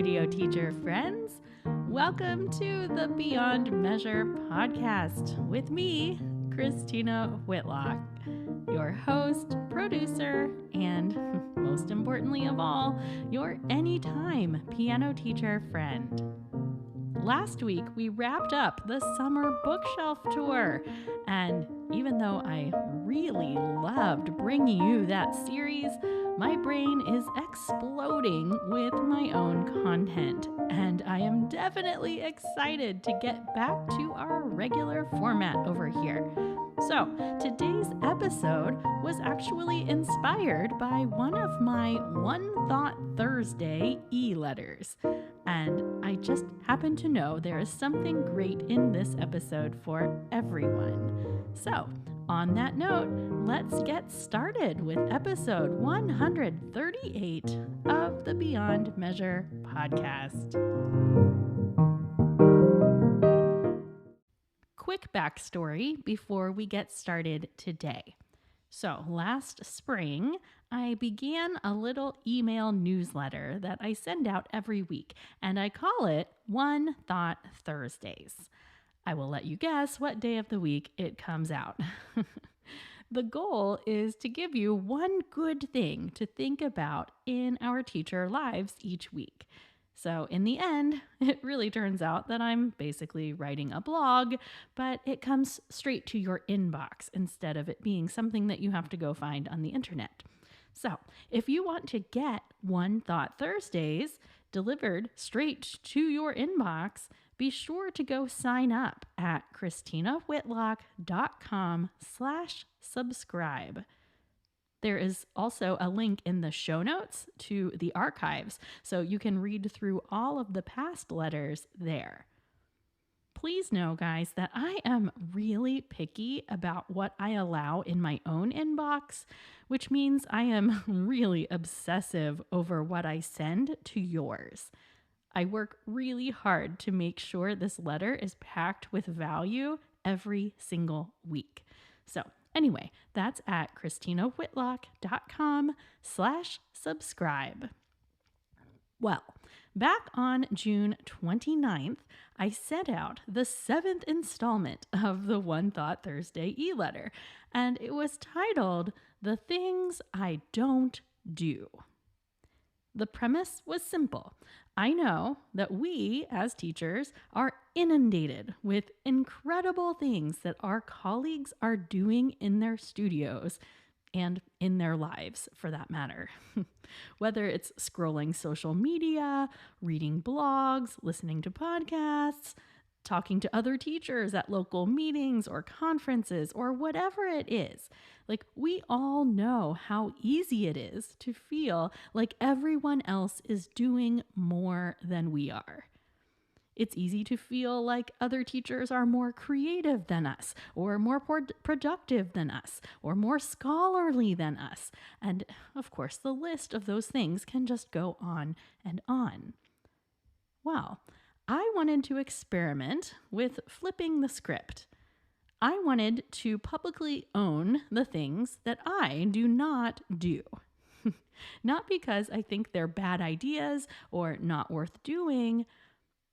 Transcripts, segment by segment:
radio teacher friends. Welcome to the Beyond Measure podcast with me, Christina Whitlock, your host, producer, and most importantly of all, your anytime piano teacher friend. Last week, we wrapped up the summer bookshelf tour, and even though I really loved bringing you that series, my brain is exploding with my own content, and I am definitely excited to get back to our regular format over here. So, today's episode was actually inspired by one of my One Thought Thursday e-letters. And I just happen to know there is something great in this episode for everyone. So, on that note, let's get started with episode 138 of the Beyond Measure podcast. Quick backstory before we get started today. So last spring, I began a little email newsletter that I send out every week, and I call it One Thought Thursdays. I will let you guess what day of the week it comes out. The goal is to give you one good thing to think about in our teacher lives each week. So in the end, it really turns out that I'm basically writing a blog, but it comes straight to your inbox instead of it being something that you have to go find on the internet. So if you want to get One Thought Thursdays delivered straight to your inbox, be sure to go sign up at ChristinaWhitlock.com/subscribe. There is also a link in the show notes to the archives, so you can read through all of the past letters there. Please know, guys, that I am really picky about what I allow in my own inbox, which means I am really obsessive over what I send to yours. I work really hard to make sure this letter is packed with value every single week. So anyway, that's at ChristinaWhitlock.com/subscribe. Well, back on June 29th, I sent out the 7th installment of the One Thought Thursday e-letter, and it was titled, The Things I Don't Do. The premise was simple. I know that we, as teachers, are inundated with incredible things that our colleagues are doing in their studios and in their lives, for that matter. Whether it's scrolling social media, reading blogs, listening to podcasts, talking to other teachers at local meetings or conferences, or whatever it is. Like, we all know how easy it is to feel like everyone else is doing more than we are. It's easy to feel like other teachers are more creative than us, or more productive than us, or more scholarly than us. And of course, the list of those things can just go on and on. Well, I wanted to experiment with flipping the script. I wanted to publicly own the things that I do not do. Not because I think they're bad ideas or not worth doing,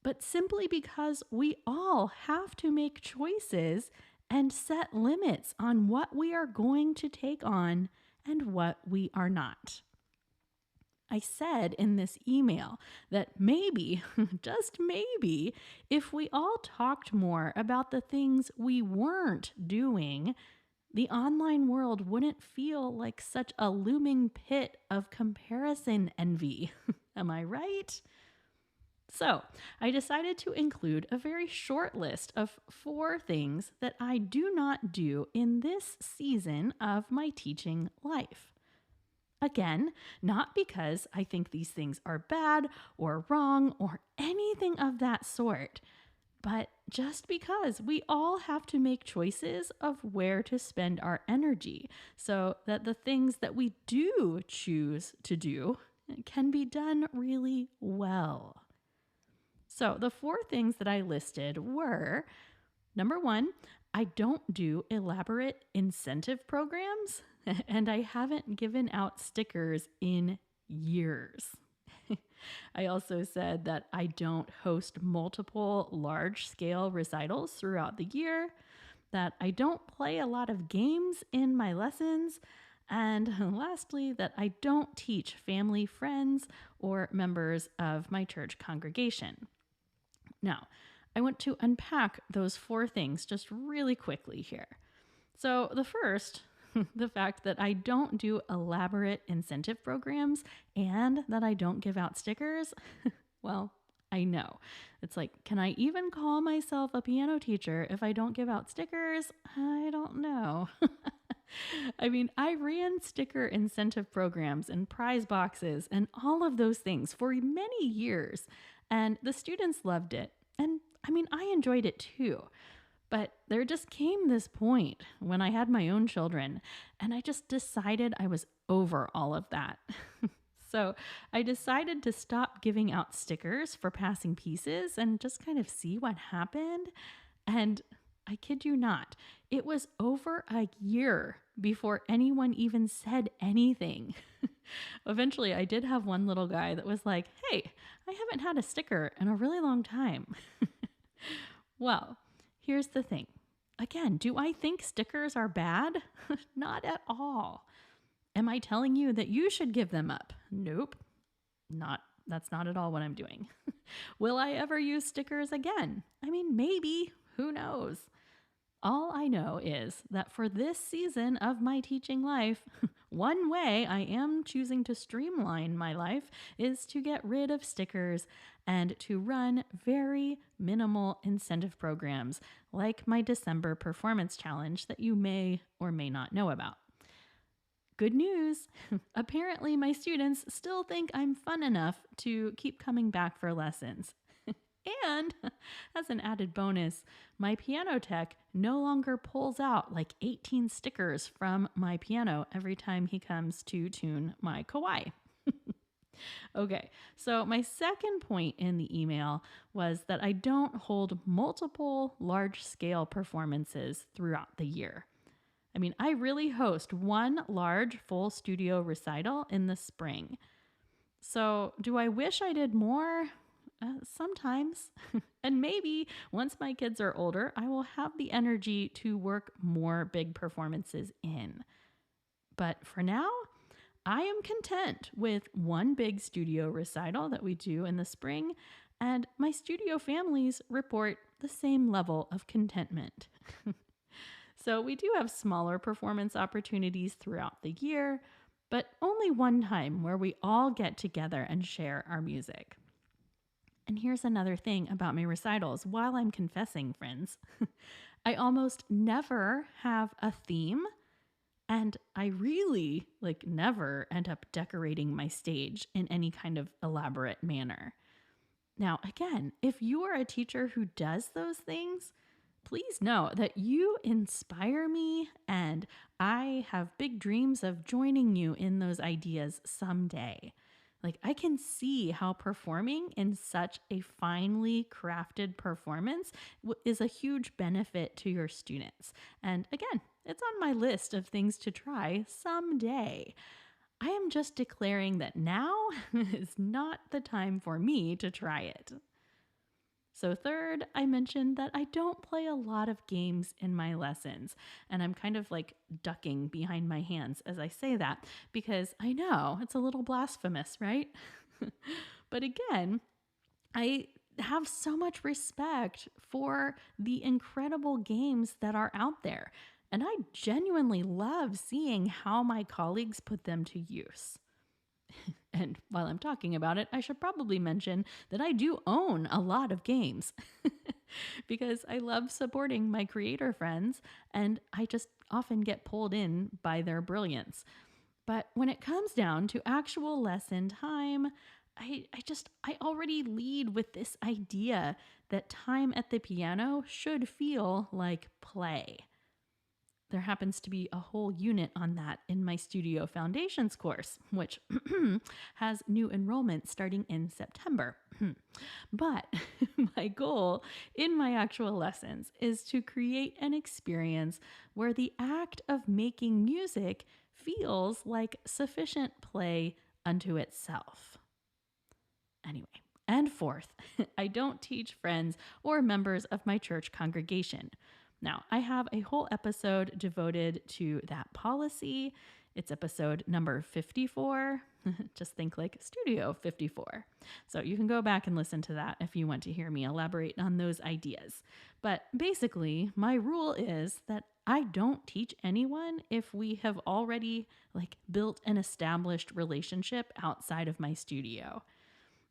but simply because we all have to make choices and set limits on what we are going to take on and what we are not. I said in this email that maybe, just maybe, if we all talked more about the things we weren't doing, the online world wouldn't feel like such a looming pit of comparison envy. Am I right? So I decided to include a very short list of 4 things that I do not do in this season of my teaching life. Again, not because I think these things are bad or wrong or anything of that sort, but just because we all have to make choices of where to spend our energy so that the things that we do choose to do can be done really well. So the 4 things that I listed were, number 1, I don't do elaborate incentive programs, and I haven't given out stickers in years. I also said that I don't host multiple large scale recitals throughout the year, that I don't play a lot of games in my lessons, and lastly, that I don't teach family, friends, or members of my church congregation. Now, I want to unpack those four things just really quickly here. So, the first, the fact that I don't do elaborate incentive programs and that I don't give out stickers, well, I know. It's like, can I even call myself a piano teacher if I don't give out stickers? I don't know. I mean, I ran sticker incentive programs and prize boxes and all of those things for many years, and the students loved it. And I mean, I enjoyed it too. But there just came this point when I had my own children, and I just decided I was over all of that. So I decided to stop giving out stickers for passing pieces and just kind of see what happened. And I kid you not, it was over a year before anyone even said anything. Eventually, I did have one little guy that was like, "Hey, I haven't had a sticker in a really long time." Well, here's the thing. Again, do I think stickers are bad? Not at all. Am I telling you that you should give them up? Nope. That's not at all what I'm doing. Will I ever use stickers again? I mean, maybe. Who knows? All I know is that for this season of my teaching life, one way I am choosing to streamline my life is to get rid of stickers and to run very minimal incentive programs like my December performance challenge that you may or may not know about. Good news! Apparently, my students still think I'm fun enough to keep coming back for lessons. And as an added bonus, my piano tech no longer pulls out like 18 stickers from my piano every time he comes to tune my Kawai. Okay, so my second point in the email was that I don't hold multiple large scale performances throughout the year. I mean, I really host one large full studio recital in the spring. So, do I wish I did more? Sometimes. And maybe once my kids are older, I will have the energy to work more big performances in. But for now, I am content with one big studio recital that we do in the spring, and my studio families report the same level of contentment. So we do have smaller performance opportunities throughout the year, but only one time where we all get together and share our music. And here's another thing about my recitals while I'm confessing, friends. I almost never have a theme, and I really never end up decorating my stage in any kind of elaborate manner. Now, again, if you are a teacher who does those things, please know that you inspire me, and I have big dreams of joining you in those ideas someday. I can see how performing in such a finely crafted performance is a huge benefit to your students. And again, it's on my list of things to try someday. I am just declaring that now is not the time for me to try it. So third, I mentioned that I don't play a lot of games in my lessons, and I'm kind of ducking behind my hands as I say that because I know it's a little blasphemous, right? But again, I have so much respect for the incredible games that are out there, and I genuinely love seeing how my colleagues put them to use. And while I'm talking about it, I should probably mention that I do own a lot of games because I love supporting my creator friends and I just often get pulled in by their brilliance. But when it comes down to actual lesson time, I already lead with this idea that time at the piano should feel like play. There happens to be a whole unit on that in my Studio Foundations course, which has new enrollment starting in September. But my goal in my actual lessons is to create an experience where the act of making music feels like sufficient play unto itself. Anyway, and fourth, I don't teach friends or members of my church congregation. Now, I have a whole episode devoted to that policy. It's episode number 54. Just think like Studio 54. So you can go back and listen to that if you want to hear me elaborate on those ideas. But basically, my rule is that I don't teach anyone if we have already built an established relationship outside of my studio.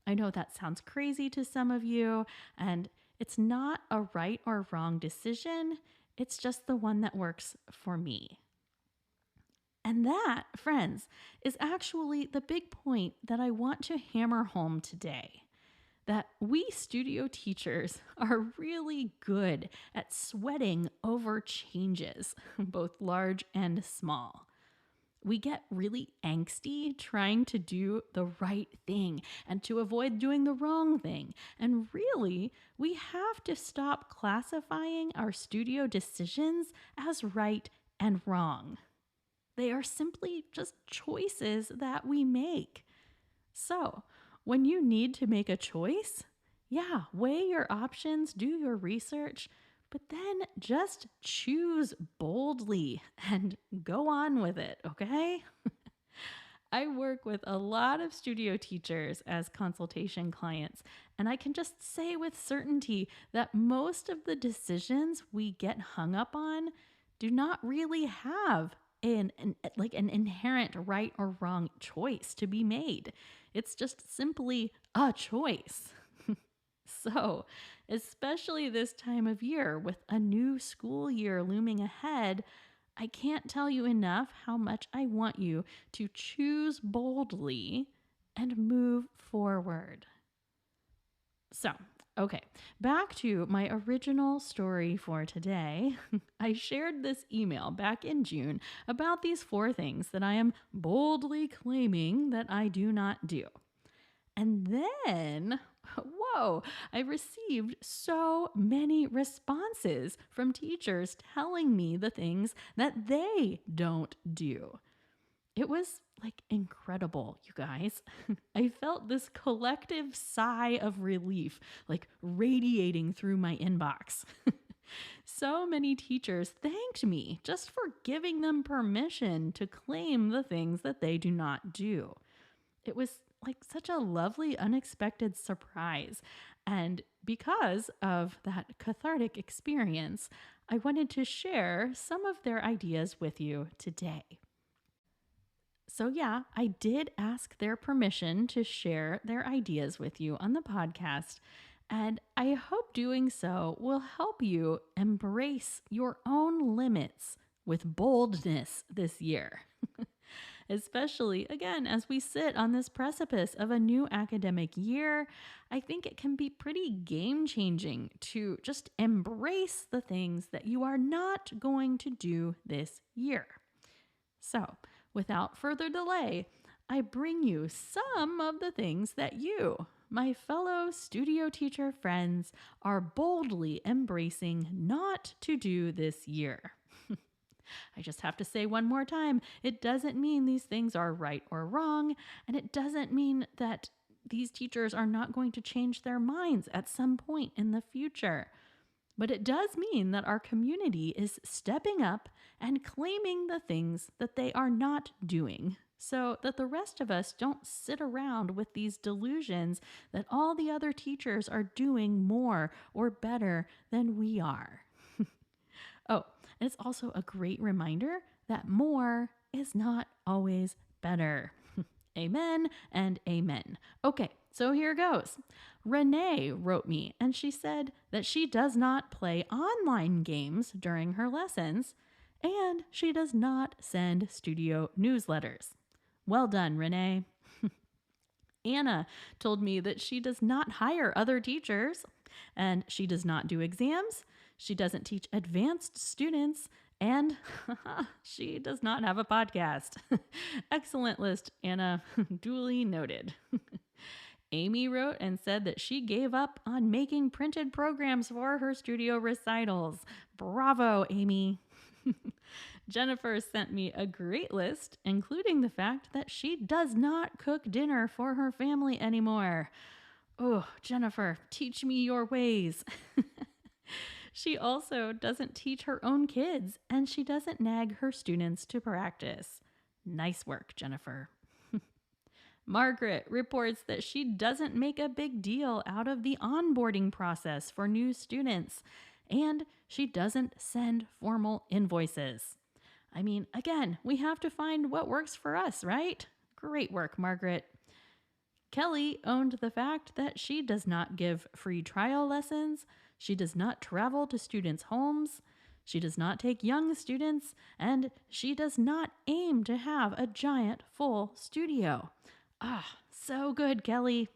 I know that sounds crazy to some of you, and it's not a right or wrong decision. It's just the one that works for me. And that, friends, is actually the big point that I want to hammer home today. That we studio teachers are really good at sweating over changes, both large and small. We get really angsty trying to do the right thing and to avoid doing the wrong thing. And really, we have to stop classifying our studio decisions as right and wrong. They are simply just choices that we make. So, when you need to make a choice, weigh your options, do your research, but then just choose boldly and go on with it, okay? I work with a lot of studio teachers as consultation clients, and I can just say with certainty that most of the decisions we get hung up on do not really have an inherent right or wrong choice to be made. It's just simply a choice. So, especially this time of year with a new school year looming ahead, I can't tell you enough how much I want you to choose boldly and move forward. So, okay, back to my original story for today. I shared this email back in June about these 4 things that I am boldly claiming that I do not do. And then, I received so many responses from teachers telling me the things that they don't do. It was incredible, you guys. I felt this collective sigh of relief, radiating through my inbox. So many teachers thanked me just for giving them permission to claim the things that they do not do. It was such a lovely, unexpected surprise. And because of that cathartic experience, I wanted to share some of their ideas with you today. So I did ask their permission to share their ideas with you on the podcast. And I hope doing so will help you embrace your own limits with boldness this year. Especially, again, as we sit on this precipice of a new academic year, I think it can be pretty game-changing to just embrace the things that you are not going to do this year. So, without further delay, I bring you some of the things that you, my fellow studio teacher friends, are boldly embracing not to do this year. I just have to say one more time, it doesn't mean these things are right or wrong, and it doesn't mean that these teachers are not going to change their minds at some point in the future. But it does mean that our community is stepping up and claiming the things that they are not doing, so that the rest of us don't sit around with these delusions that all the other teachers are doing more or better than we are. Oh, and it's also a great reminder that more is not always better. Amen and amen. Okay, so here goes. Renee wrote me and she said that she does not play online games during her lessons and she does not send studio newsletters. Well done, Renee. Anna told me that she does not hire other teachers and she does not do exams. She doesn't teach advanced students, and she does not have a podcast. Excellent list, Anna. Duly noted. Amy wrote and said that she gave up on making printed programs for her studio recitals. Bravo, Amy. Jennifer sent me a great list, including the fact that she does not cook dinner for her family anymore. Oh, Jennifer, teach me your ways. She also doesn't teach her own kids, and she doesn't nag her students to practice. Nice work, Jennifer. Margaret reports that she doesn't make a big deal out of the onboarding process for new students, and she doesn't send formal invoices. I mean, again, we have to find what works for us, right? Great work, Margaret. Kelly owned the fact that she does not give free trial lessons, she does not travel to students' homes, she does not take young students, and she does not aim to have a giant full studio. Ah, so good, Kelly.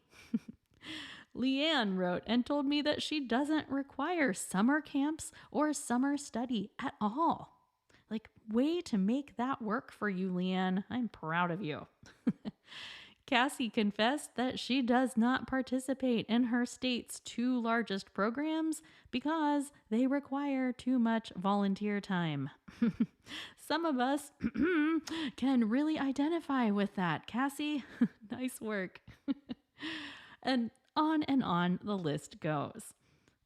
Leanne wrote and told me that she doesn't require summer camps or summer study at all. Like, way to make that work for you, Leanne. I'm proud of you. Cassie confessed that she does not participate in her state's 2 largest programs because they require too much volunteer time. Some of us can really identify with that, Cassie. Nice work. And on the list goes.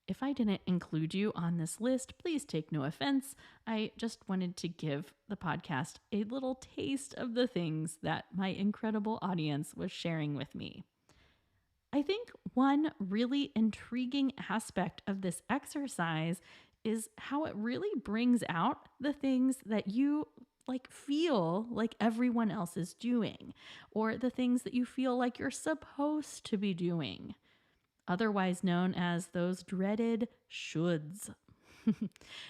If I didn't include you on this list, please take no offense. I just wanted to give the podcast a little taste of the things that my incredible audience was sharing with me. I think one really intriguing aspect of this exercise is how it really brings out the things that you feel like everyone else is doing, or the things that you feel like you're supposed to be doing, otherwise known as those dreaded shoulds.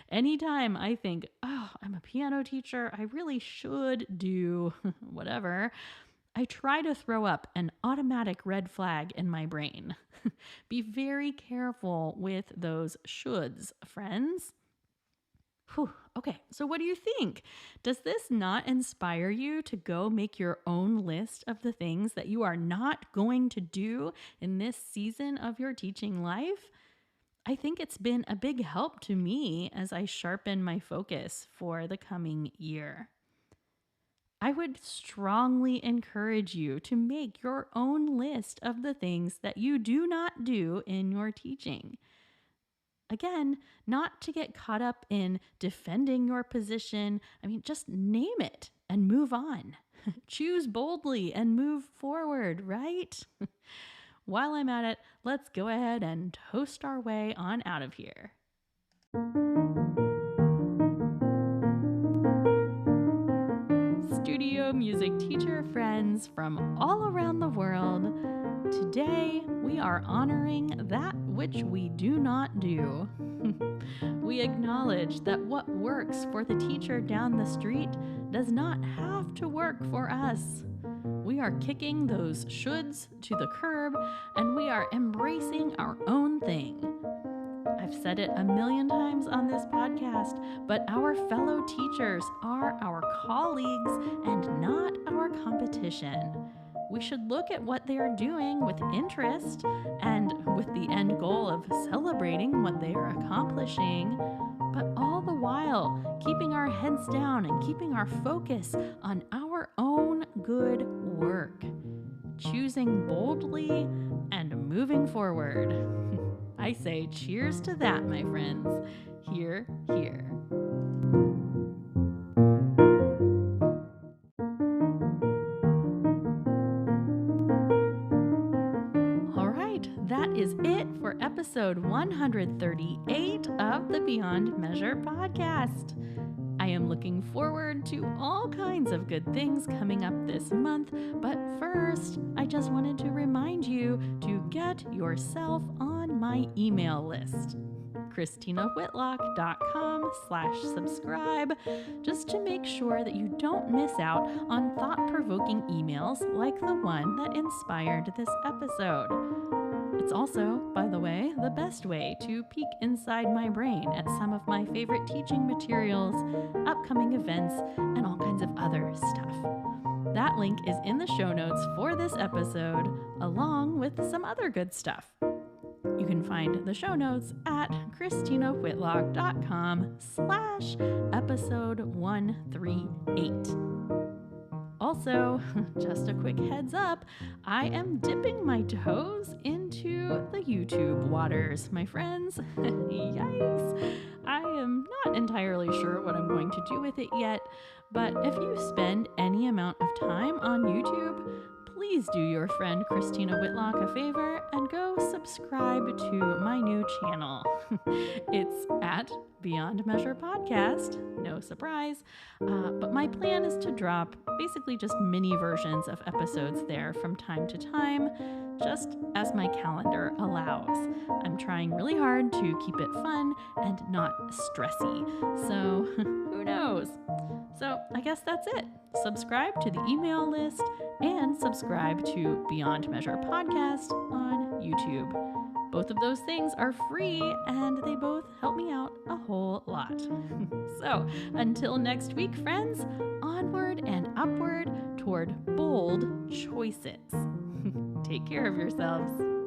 Anytime I think, oh, I'm a piano teacher, I really should do whatever, I try to throw up an automatic red flag in my brain. Be very careful with those shoulds, friends. Whew. Okay, so what do you think? Does this not inspire you to go make your own list of the things that you are not going to do in this season of your teaching life? I think it's been a big help to me as I sharpen my focus for the coming year. I would strongly encourage you to make your own list of the things that you do not do in your teaching. Again, not to get caught up in defending your position. I mean, just name it and move on. Choose boldly and move forward, right? While I'm at it, let's go ahead and toast our way on out of here. Studio music teacher friends from all around the world, today we are honoring that which we do not do. We acknowledge that what works for the teacher down the street does not have to work for us. We are kicking those shoulds to the curb, and we are embracing our own thing. I've said it a million times on this podcast, but our fellow teachers are our colleagues and not our competition. We should look at what they are doing with interest and with the end goal of celebrating what they are accomplishing, but all the while keeping our heads down and keeping our focus on our own good work, choosing boldly and moving forward. I say cheers to that, my friends. Hear, hear. All right, that is it for episode 138 of the Beyond Measure podcast. I am looking forward to all kinds of good things coming up this month, but first, I just wanted to remind you to get yourself on my email list. ChristinaWhitlock.com/subscribe, just to make sure that you don't miss out on thought-provoking emails like the one that inspired this episode. It's also, by the way, the best way to peek inside my brain at some of my favorite teaching materials, upcoming events, and all kinds of other stuff. That link is in the show notes for this episode, along with some other good stuff. You can find the show notes at ChristinaWhitlock.com/episode 138. Also, just a quick heads up, I am dipping my toes into the YouTube waters, my friends. Yikes! I am not entirely sure what I'm going to do with it yet, but if you spend any amount of time on YouTube, please do your friend Christina Whitlock a favor and go subscribe to my new channel. It's at Beyond Measure Podcast, no surprise, but my plan is to drop basically just mini versions of episodes there from time to time, just as my calendar allows. I'm trying really hard to keep it fun and not stressy, so who knows? So I guess that's it. Subscribe to the email list and subscribe to Beyond Measure Podcast on YouTube. Both of those things are free and they both help me out a whole lot. So until next week, friends, onward and upward toward bold choices. Take care of yourselves.